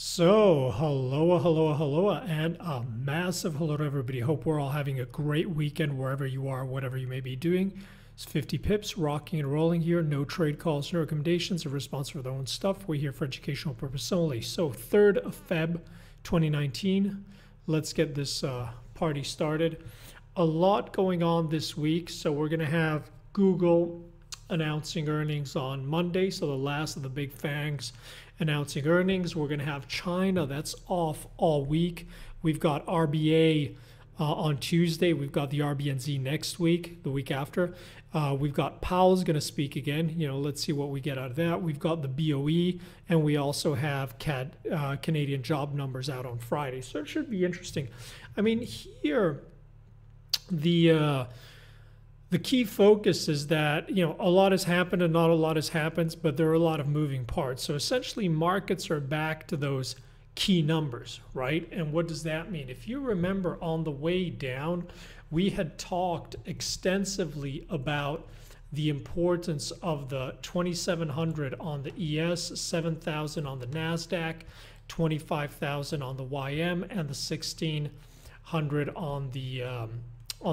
So, hello, and a massive hello to everybody. Hope we're all having a great weekend wherever you are, whatever you may be doing. It's 50 pips, rocking and rolling here. No trade calls, no recommendations, or response for their own stuff. We're here for educational purpose only. So, 3rd of Feb 2019. Let's get this party started. A lot going on this week. So, we're going to have Google announcing earnings on Monday. So, the last of the big fangs announcing earnings. We're going to have China that's off all week. We've got RBA on Tuesday. We've got the RBNZ next week, the week after. We've got Powell's going to speak again. Let's see what we get out of that. We've got the BOE, and we also have Canadian job numbers out on Friday. So it should be interesting. I mean, here, the key focus is that a lot has happened and not a lot has happened, but there are a lot of moving parts. So essentially markets are back to those key numbers, right? And what does that mean? If you remember, on the way down, we had talked extensively about the importance of the 2700 on the ES, 7000 on the NASDAQ, 25,000 on the YM, and the 1600 on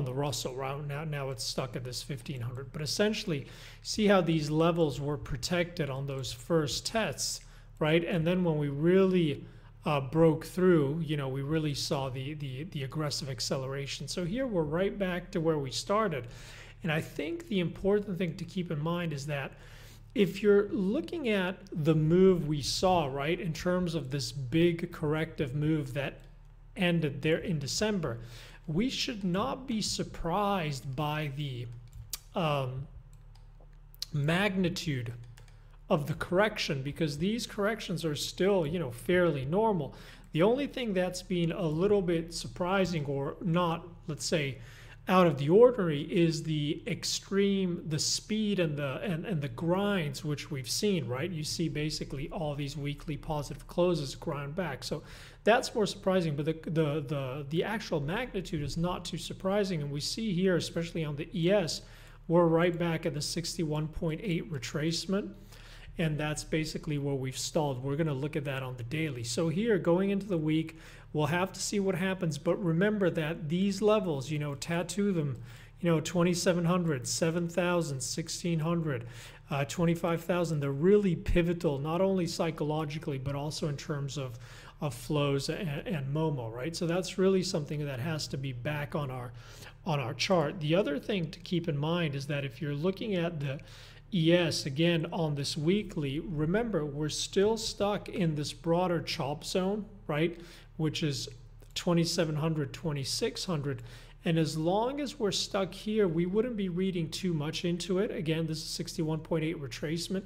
the Russell round. Now it's stuck at this 1500. But essentially, see how these levels were protected on those first tests, right? And then when we really broke through, we really saw the aggressive acceleration. So here we're right back to where we started. And I think the important thing to keep in mind is that if you're looking at the move we saw, right, in terms of this big corrective move that ended there in December, we should not be surprised by the magnitude of the correction, because these corrections are still, fairly normal. The only thing that's been a little bit surprising, or not, let's say, out of the ordinary, is the speed and the grinds which we've seen, right? You see basically all these weekly positive closes grind back. So that's more surprising, but the actual magnitude is not too surprising. And we see here, especially on the ES, we're right back at the 61.8 retracement. And that's basically where we've stalled. We're going to look at that on the daily. So here, going into the week, we'll have to see what happens. But remember that these levels, tattoo them, 2,700, 7,000, 1,600, 25,000. They're really pivotal, not only psychologically, but also in terms of flows and Momo, right? So that's really something that has to be back on our chart. The other thing to keep in mind is that if you're looking at the ES again on this weekly, remember we're still stuck in this broader chop zone, right, which is 2,700, 2,600. And as long as we're stuck here, we wouldn't be reading too much into it. Again, this is 61.8 retracement.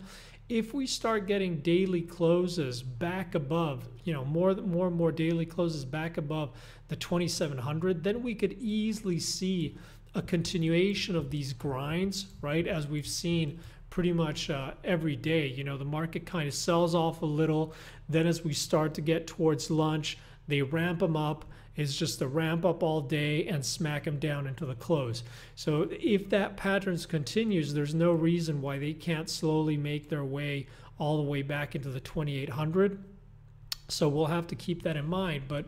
If we start getting daily closes back above, more and more daily closes back above the 2,700, then we could easily see a continuation of these grinds, right, as we've seen pretty much every day. The market kind of sells off a little. Then as we start to get towards lunch, they ramp them up. It's just a ramp up all day and smack them down into the close. So if that pattern continues, there's no reason why they can't slowly make their way all the way back into the 2,800. So we'll have to keep that in mind. But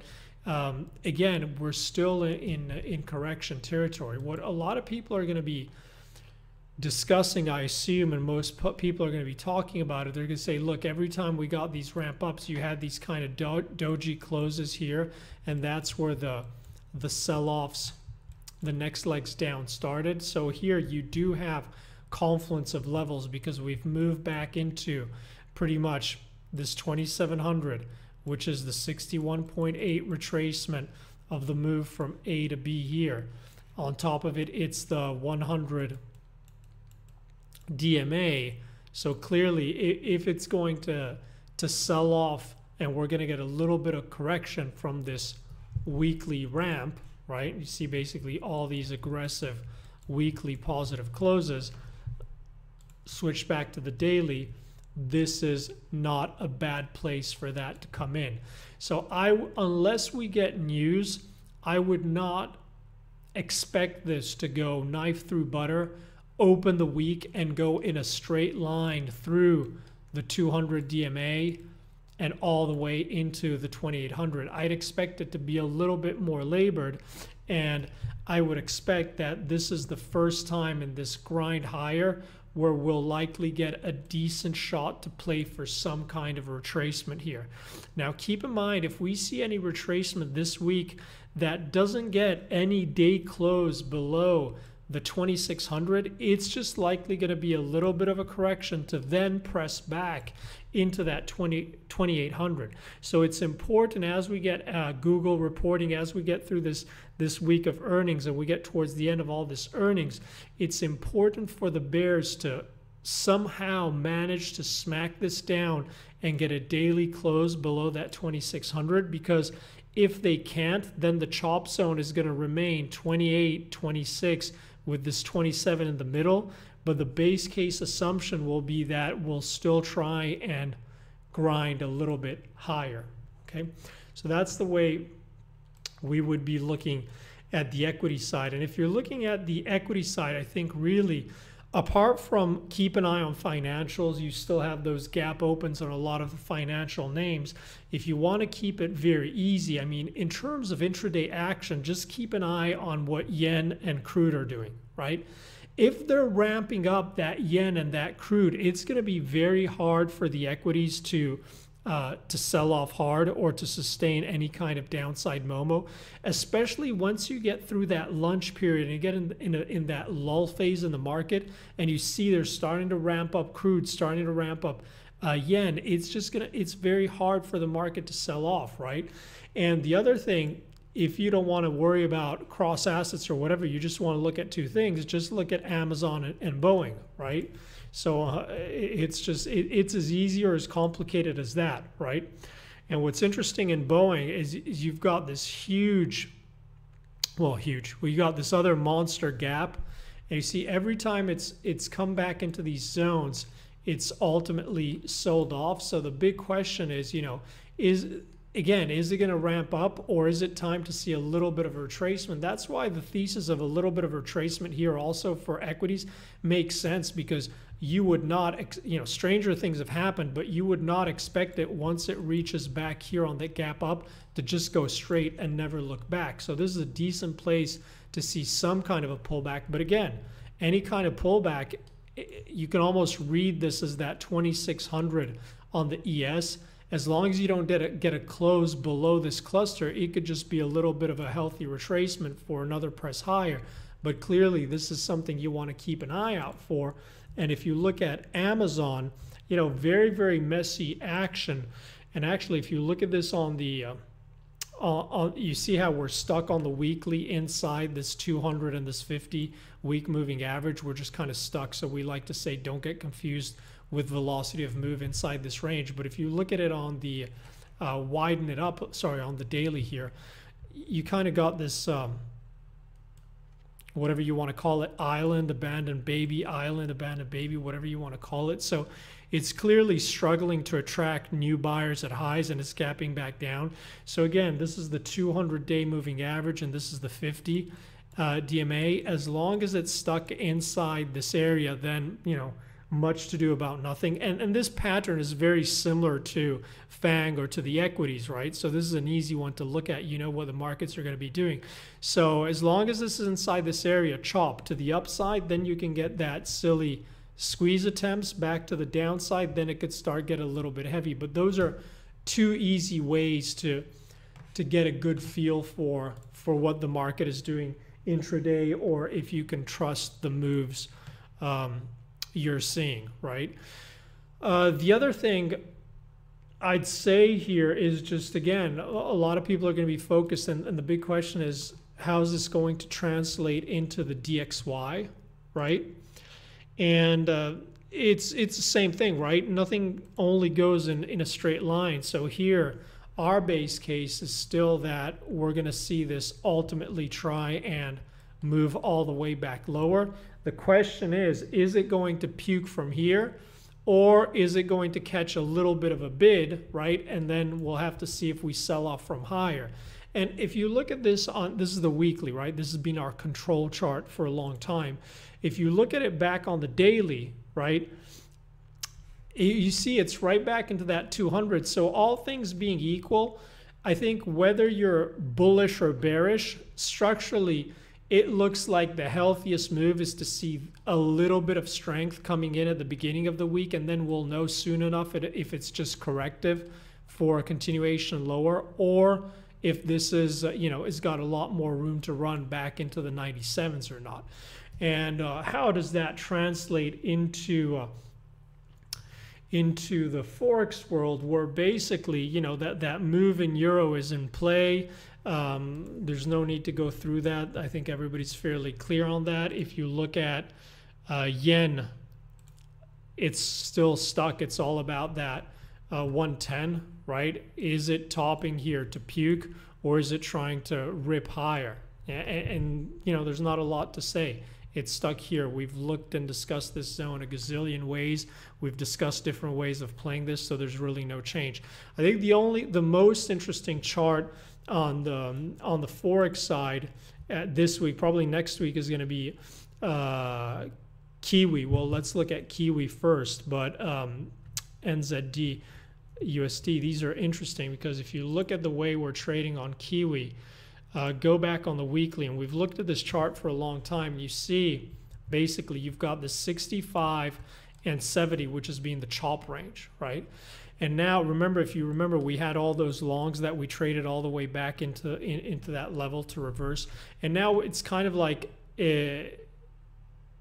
again, we're still in correction territory. What a lot of people are going to be discussing, I assume, and most people are going to be talking about it, they're going to say, look, every time we got these ramp ups, you had these kind of doji closes here, and that's where the sell-offs, the next legs down started. So here you do have confluence of levels, because we've moved back into pretty much this 2,700, which is the 61.8 retracement of the move from A to B here. On top of it, it's the 100 DMA. So clearly, if it's going to sell off, and we're going to get a little bit of correction from this weekly ramp, right? You see basically all these aggressive weekly positive closes. Switch back to the daily. This is not a bad place for that to come in. So unless we get news, I would not expect this to go knife through butter, open the week and go in a straight line through the 200 DMA and all the way into the 2800. I'd expect it to be a little bit more labored, and I would expect that this is the first time in this grind higher where we'll likely get a decent shot to play for some kind of retracement here. Now keep in mind, if we see any retracement this week that doesn't get any day close below the 2600, it's just likely going to be a little bit of a correction to then press back into that 2800. So it's important as we get Google reporting, as we get through this week of earnings and we get towards the end of all this earnings, it's important for the bears to somehow manage to smack this down and get a daily close below that 2600, because if they can't, then the chop zone is going to remain 28, 26 with this 27 in the middle. But the base case assumption will be that we'll still try and grind a little bit higher. Okay, so that's the way we would be looking at the equity side. And if you're looking at the equity side, I think really, apart from keep an eye on financials, you still have those gap opens on a lot of the financial names. If you want to keep it very easy, I mean, in terms of intraday action, just keep an eye on what yen and crude are doing, right? If they're ramping up that yen and that crude, it's going to be very hard for the equities to sell off hard or to sustain any kind of downside momo, especially once you get through that lunch period and you get in that lull phase in the market and you see they're starting to ramp up crude, starting to ramp up yen. It's very hard for the market to sell off, right? And the other thing, if you don't want to worry about cross assets or whatever, you just want to look at two things, just look at Amazon and Boeing, right? So it's as easy or as complicated as that, right? And what's interesting in Boeing is you've got this huge, well, you got this other monster gap, and you see every time it's come back into these zones, it's ultimately sold off. So the big question is, is it going to ramp up, or is it time to see a little bit of a retracement? That's why the thesis of a little bit of a retracement here also for equities makes sense, because you would not, stranger things have happened, but you would not expect it once it reaches back here on that gap up to just go straight and never look back. So this is a decent place to see some kind of a pullback. But again, any kind of pullback, you can almost read this as that 2600 on the ES. As long as you don't get a close below this cluster, it could just be a little bit of a healthy retracement for another press higher. But clearly, this is something you want to keep an eye out for. And if you look at Amazon, very, very messy action. And actually, if you look at this on the, you see how we're stuck on the weekly inside this 200 and this 50 week moving average. We're just kind of stuck. So we like to say, don't get confused with velocity of move inside this range. But if you look at it on the widen it up, on the daily here, you kind of got this whatever you want to call it, island, abandoned baby, whatever you want to call it. So it's clearly struggling to attract new buyers at highs, and it's gapping back down. So again, this is the 200-day moving average, and this is the 50 DMA. As long as it's stuck inside this area, then much to do about nothing. And this pattern is very similar to FANG or to the equities, right? So this is an easy one to look at. What the markets are going to be doing. So as long as this is inside this area, chop to the upside, then you can get that silly squeeze attempts back to the downside. Then it could start getting a little bit heavy. But those are two easy ways to get a good feel for what the market is doing intraday, or if you can trust the moves you're seeing, right? The other thing I'd say here is just, again, a lot of people are going to be focused, and the big question is, how is this going to translate into the DXY, right? And it's the same thing, right? Nothing only goes in a straight line. So here, our base case is still that we're going to see this ultimately try and move all the way back lower. The question is it going to puke from here, or is it going to catch a little bit of a bid, right? And then we'll have to see if we sell off from higher. And if you look at this this is the weekly, right? This has been our control chart for a long time. If you look at it back on the daily, right? you see it's right back into that 200. So all things being equal, I think whether you're bullish or bearish, structurally, it looks like the healthiest move is to see a little bit of strength coming in at the beginning of the week, and then we'll know soon enough if it's just corrective for a continuation lower, or if this is, it's got a lot more room to run back into the 97s or not. And how does that translate into the Forex world, where basically, that move in euro is in play? There's no need to go through that. I think everybody's fairly clear on that. If you look at yen, it's still stuck. It's all about that 110, right? Is it topping here to puke, or is it trying to rip higher? And there's not a lot to say. It's stuck here. We've looked and discussed this zone a gazillion ways. We've discussed different ways of playing this, so there's really no change. I think the most interesting chart on the Forex side this week, probably next week, is going to be Kiwi. Well, let's look at Kiwi first, but NZD, USD, these are interesting because if you look at the way we're trading on Kiwi, go back on the weekly, and we've looked at this chart for a long time. You see, basically, you've got the 65 and 70, which is being the chop range, right? And now, remember, if you remember, we had all those longs that we traded all the way back into that level to reverse. And now it's kind of like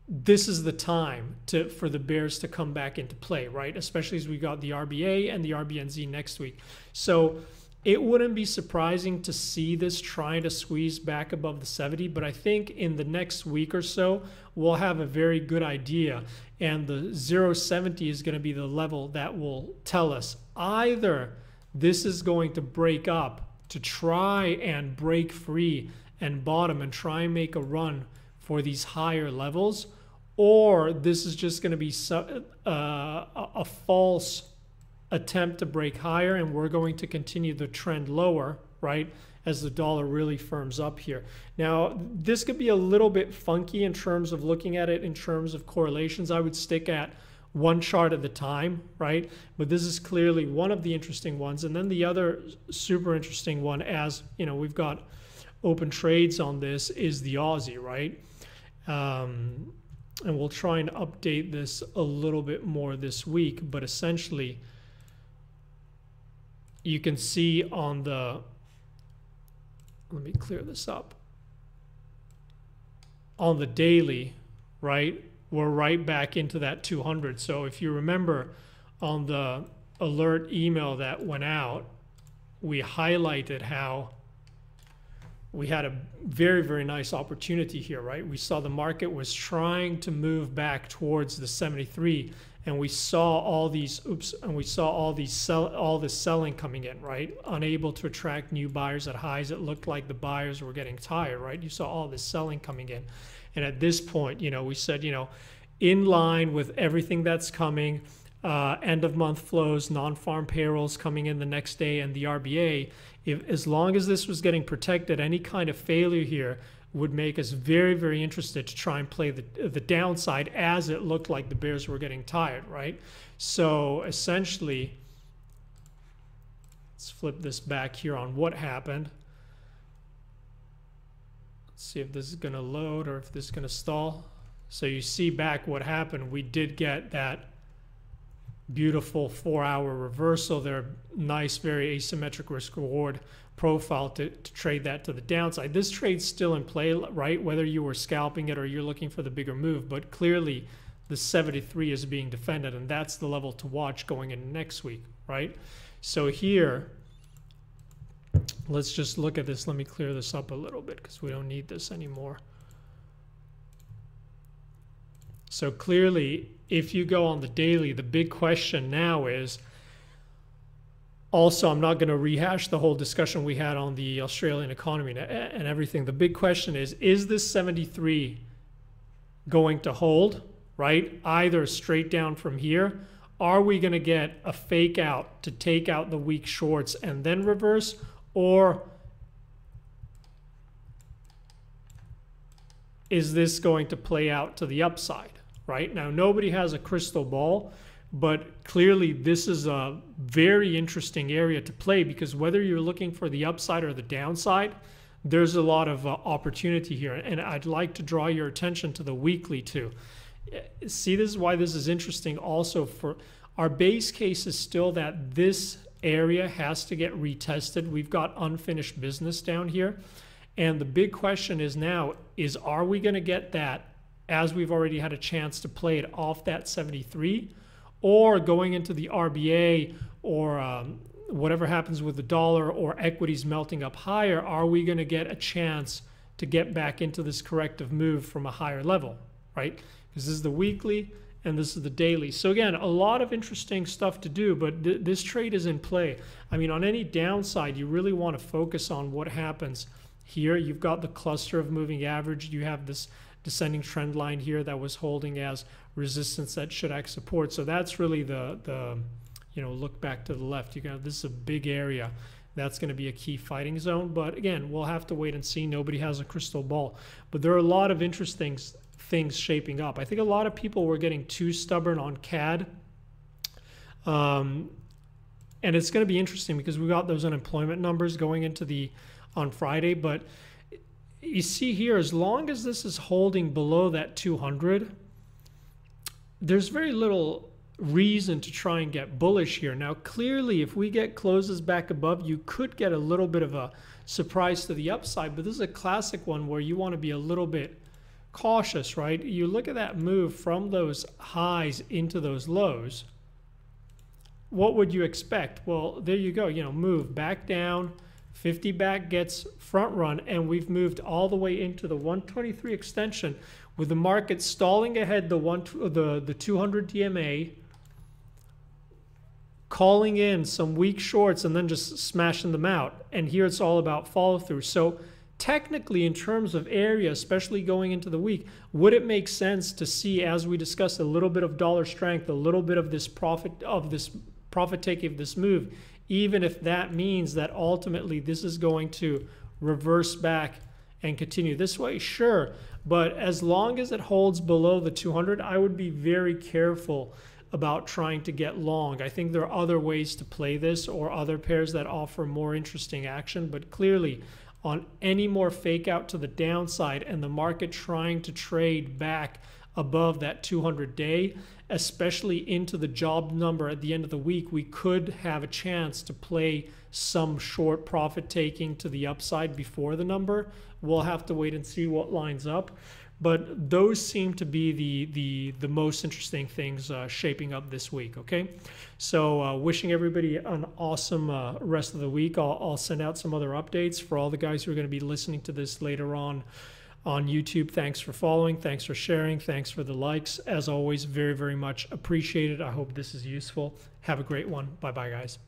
this is the time for the bears to come back into play, right? Especially as we got the RBA and the RBNZ next week. So it wouldn't be surprising to see this trying to squeeze back above the 70, but I think in the next week or so, we'll have a very good idea. And the 0.70 is going to be the level that will tell us either this is going to break up to try and break free and bottom and try and make a run for these higher levels, or this is just going to be a false attempt to break higher, and we're going to continue the trend lower, right, as the dollar really firms up here. Now, this could be a little bit funky in terms of looking at it in terms of correlations. I would stick at one chart at a time, right? But this is clearly one of the interesting ones. And then the other super interesting one, as we've got open trades on this, is the Aussie, right? And we'll try and update this a little bit more this week, but essentially you can see on the, let me clear this up, on the daily, right, we're right back into that 200. So if you remember on the alert email that went out, we highlighted how we had a very, very nice opportunity here, right? We saw the market was trying to move back towards the 73, and we saw all these all this selling coming in, right? Unable to attract new buyers at highs. It looked like the buyers were getting tired, right? You saw all this selling coming in. And at this point, we said, in line with everything that's coming, end of month flows, non-farm payrolls coming in the next day, and the RBA, as long as this was getting protected, any kind of failure here would make us very, very interested to try and play the downside, as it looked like the bears were getting tired, right? So essentially, let's flip this back here on what happened. Let's see if this is going to load or if this is going to stall. So you see back what happened. We did get that beautiful 4-hour reversal there. Nice, very asymmetric risk reward profile to trade that to the downside. This trade's still in play, right? Whether you were scalping it or you're looking for the bigger move, but clearly the 73 is being defended, and that's the level to watch going into next week, right? So here, let's just look at this. Let me clear this up a little bit because we don't need this anymore. So clearly, if you go on the daily, the big question now is, also, I'm not going to rehash the whole discussion we had on the Australian economy and everything. The big question is this 73 going to hold, right? Either straight down from here. Are we going to get a fake out to take out the weak shorts and then reverse? Or is this going to play out to the upside, right? Now, nobody has a crystal ball, But clearly this is a very interesting area to play, because whether you're looking for the upside or the downside, there's a lot of opportunity here. And I'd like to draw your attention to the weekly too. See, this is why this is interesting also. For our base case is still that this area has to get retested. We've got unfinished business down here. And the big question is now is, are we going to get that, as we've already had a chance to play it off that 73, or going into the RBA, or whatever happens with the dollar or equities melting up higher, are we going to get a chance to get back into this corrective move from a higher level, right? Because this is the weekly and this is the daily. So again, a lot of interesting stuff to do, but this trade is in play. I mean, on any downside, you really want to focus on what happens here. You've got the cluster of moving average. You have this descending trend line here that was holding as resistance that should act support. So that's really the look back to the left. This is a big area. That's going to be a key fighting zone. But again, we'll have to wait and see. Nobody has a crystal ball. But there are a lot of interesting things shaping up. I think a lot of people were getting too stubborn on CAD. And it's going to be interesting because we got those unemployment numbers going into on Friday. But you see here, as long as this is holding below that 200, there's very little reason to try and get bullish here. Now, clearly, if we get closes back above, you could get a little bit of a surprise to the upside, but this is a classic one where you want to be a little bit cautious, right? You look at that move from those highs into those lows. What would you expect? Well, there you go, move back down, 50 back gets front run, and we've moved all the way into the 123 extension with the market stalling ahead the 200 DMA, calling in some weak shorts and then just smashing them out. And here it's all about follow through. So technically, in terms of area, especially going into the week, would it make sense to see, as we discussed, a little bit of dollar strength, a little bit of this profit taking of this move, even if that means that ultimately this is going to reverse back and continue this way? Sure. But as long as it holds below the 200, I would be very careful about trying to get long. I think there are other ways to play this, or other pairs that offer more interesting action. But clearly, on any more fake out to the downside and the market trying to trade back above that 200-day, especially into the job number at the end of the week, we could have a chance to play some short profit taking to the upside before the number. We'll have to wait and see what lines up. But those seem to be the most interesting things shaping up this week, okay? So wishing everybody an awesome rest of the week. I'll send out some other updates for all the guys who are going to be listening to this later on YouTube. Thanks for following. Thanks for sharing. Thanks for the likes. As always, very, very much appreciated. I hope this is useful. Have a great one. Bye-bye, guys.